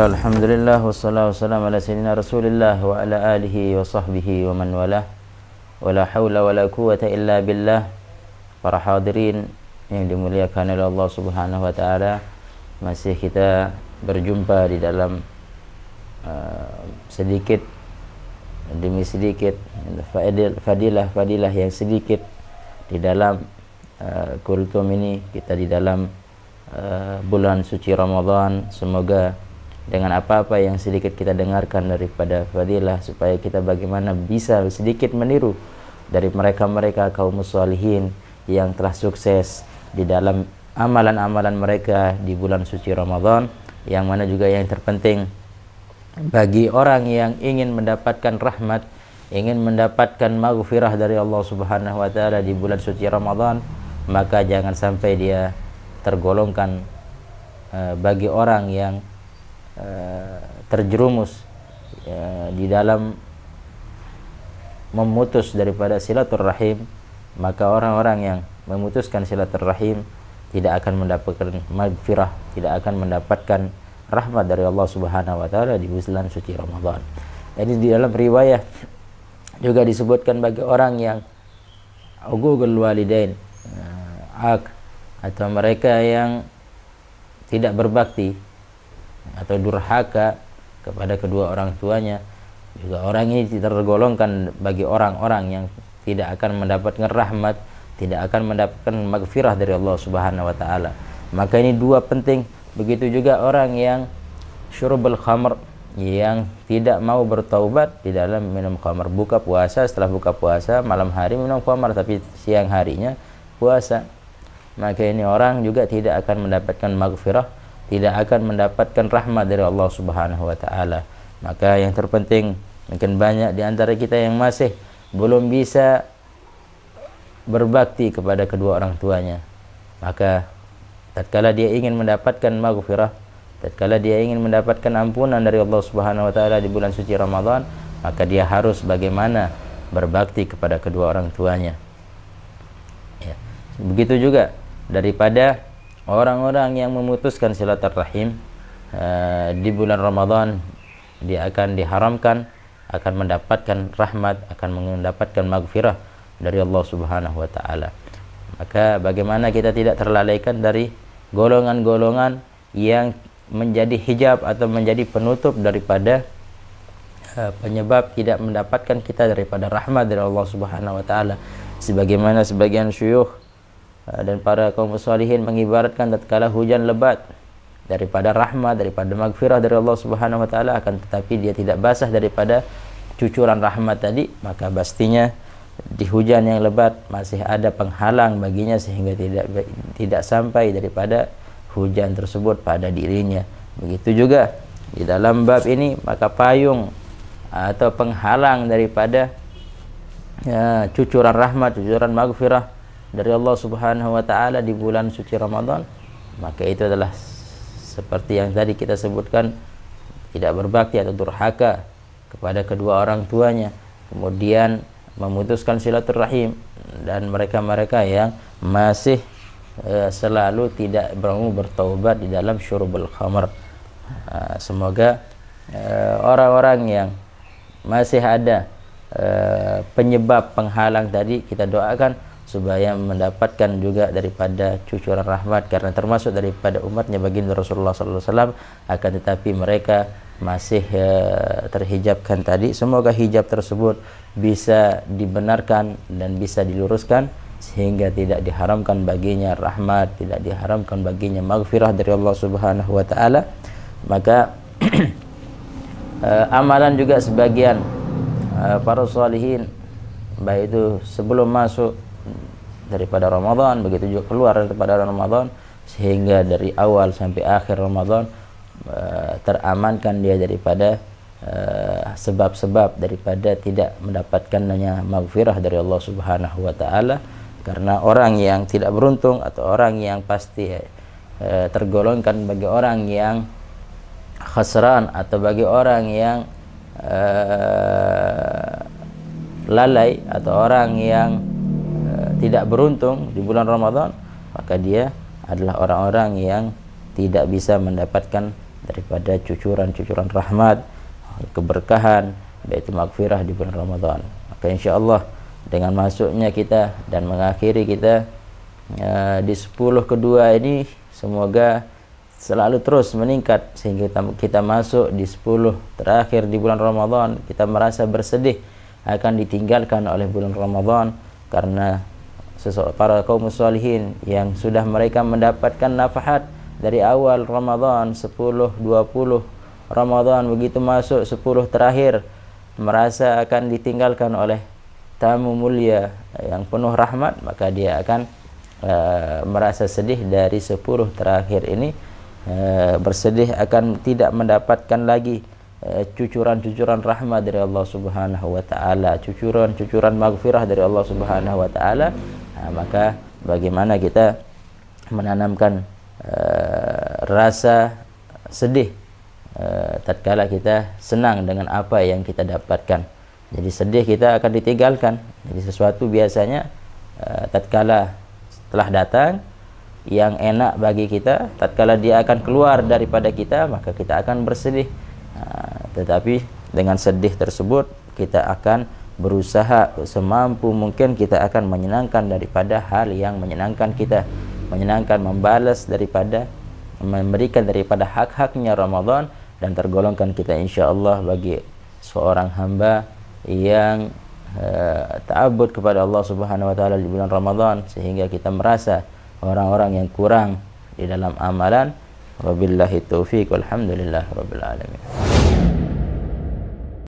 Bismillah, alhamdulillah, wassalatu wassalamu ala sayyidina rasulillah wa ala alihi wa sahbihi wa man walah. Wala hawla wala quwata illa billah. Para hadirin yang dimuliakan oleh Allah subhanahu wa ta'ala, masih kita berjumpa di dalam sedikit demi sedikit fadilah yang sedikit di dalam kultum ini. Kita di dalam bulan suci Ramadan. Semoga dengan apa-apa yang sedikit kita dengarkan daripada fadilah, supaya kita bagaimana bisa sedikit meniru dari mereka-mereka kaum muslimin yang telah sukses di dalam amalan-amalan mereka di bulan suci Ramadan, yang mana juga yang terpenting bagi orang yang ingin mendapatkan rahmat, ingin mendapatkan maghfirah dari Allah subhanahu wa ta'ala di bulan suci Ramadan, maka jangan sampai dia tergolongkan bagi orang yang terjerumus di dalam memutus daripada silaturrahim. Maka orang-orang yang memutuskan silaturrahim tidak akan mendapatkan maghfirah, tidak akan mendapatkan rahmat dari Allah subhanahu wa ta'ala di bulan suci Ramadan. Jadi di dalam riwayat juga disebutkan bagi orang yang uququl walidain, atau mereka yang tidak berbakti atau durhaka kepada kedua orang tuanya, juga orang ini tergolongkan bagi orang-orang yang tidak akan mendapatkan rahmat, tidak akan mendapatkan maghfirah dari Allah subhanahu wa ta'ala. Maka ini dua penting. Begitu juga orang yang syurubul khamr, yang tidak mau bertaubat di dalam minum khamr. Buka puasa, setelah buka puasa malam hari minum khamr, tapi siang harinya puasa. Maka ini orang juga tidak akan mendapatkan maghfirah, tidak akan mendapatkan rahmat dari Allah subhanahu wa ta'ala. Maka yang terpenting, mungkin banyak di antara kita yang masih belum bisa berbakti kepada kedua orang tuanya. Maka tatkala dia ingin mendapatkan maghfirah, tatkala dia ingin mendapatkan ampunan dari Allah subhanahu wa ta'ala di bulan suci Ramadan, maka dia harus bagaimana berbakti kepada kedua orang tuanya. Ya. Begitu juga daripada orang-orang yang memutuskan silaturahim di bulan Ramadan, dia akan diharamkan, akan mendapatkan rahmat, akan mendapatkan maghfirah dari Allah subhanahu wa ta'ala. Maka bagaimana kita tidak terlalaikan dari golongan-golongan yang menjadi hijab atau menjadi penutup daripada penyebab tidak mendapatkan kita daripada rahmat dari Allah subhanahu wa ta'ala. Sebagaimana sebagian syuyukh dan para kaum muslimin mengibaratkan tatkala hujan lebat daripada rahmat, daripada maghfirah dari Allah subhanahu wa ta'ala, akan tetapi dia tidak basah daripada cucuran rahmat tadi, maka pastinya di hujan yang lebat masih ada penghalang baginya sehingga tidak sampai daripada hujan tersebut pada dirinya. Begitu juga di dalam bab ini, maka payung atau penghalang daripada cucuran rahmat, cucuran maghfirah dari Allah subhanahu wa ta'ala di bulan suci Ramadan, maka itu adalah seperti yang tadi kita sebutkan, tidak berbakti atau durhaka kepada kedua orang tuanya, kemudian memutuskan silaturahim, dan mereka-mereka yang masih selalu tidak mau bertaubat di dalam syurubul khamr. Semoga orang-orang yang masih ada penyebab penghalang tadi, kita doakan supaya mendapatkan juga daripada cucuran rahmat, karena termasuk daripada umatnya baginda Rasulullah SAW. Akan tetapi mereka masih terhijabkan tadi. Semoga hijab tersebut bisa dibenarkan dan bisa diluruskan, sehingga tidak diharamkan baginya rahmat, tidak diharamkan baginya maghfirah dari Allah subhanahu wa ta'ala. Maka amalan juga sebagian para salihin, baik itu sebelum masuk daripada Ramadan, begitu juga keluar daripada Ramadan, sehingga dari awal sampai akhir Ramadan teramankan dia daripada sebab-sebab daripada tidak mendapatkannya maghfirah dari Allah subhanahu wa ta'ala. Karena orang yang tidak beruntung atau orang yang pasti tergolongkan bagi orang yang khasran, atau bagi orang yang lalai, atau orang yang tidak beruntung di bulan Ramadan, maka dia adalah orang-orang yang tidak bisa mendapatkan daripada cucuran-cucuran rahmat, keberkahan, yaitu maghfirah di bulan Ramadan. Maka insya Allah dengan masuknya kita dan mengakhiri kita di 10 kedua ini, semoga selalu terus meningkat sehingga kita masuk di 10 terakhir di bulan Ramadan, kita merasa bersedih akan ditinggalkan oleh bulan Ramadan, karena para kaum muslimin yang sudah mereka mendapatkan nafahat dari awal Ramadan 10, 20 Ramadan, begitu masuk 10 terakhir merasa akan ditinggalkan oleh tamu mulia yang penuh rahmat, maka dia akan merasa sedih dari 10 terakhir ini, bersedih akan tidak mendapatkan lagi cucuran-cucuran rahmat dari Allah Subhanahu wa taala, cucuran-cucuran maghfirah dari Allah Subhanahu wa taala. Maka bagaimana kita menanamkan rasa sedih tatkala kita senang dengan apa yang kita dapatkan. Jadi sedih kita akan ditinggalkan. Jadi sesuatu biasanya tatkala setelah datang yang enak bagi kita, tatkala dia akan keluar daripada kita, maka kita akan bersedih. Tetapi dengan sedih tersebut kita akan berusaha semampu mungkin, kita akan menyenangkan daripada hal yang menyenangkan kita, menyenangkan, membalas daripada, memberikan daripada hak-haknya Ramadan, dan tergolongkan kita insya Allah bagi seorang hamba yang ta'abbud kepada Allah Subhanahu wa taala di bulan Ramadan, sehingga kita merasa orang-orang yang kurang di dalam amalan. Wabillahi taufiq, walhamdulillah rabbil alamin.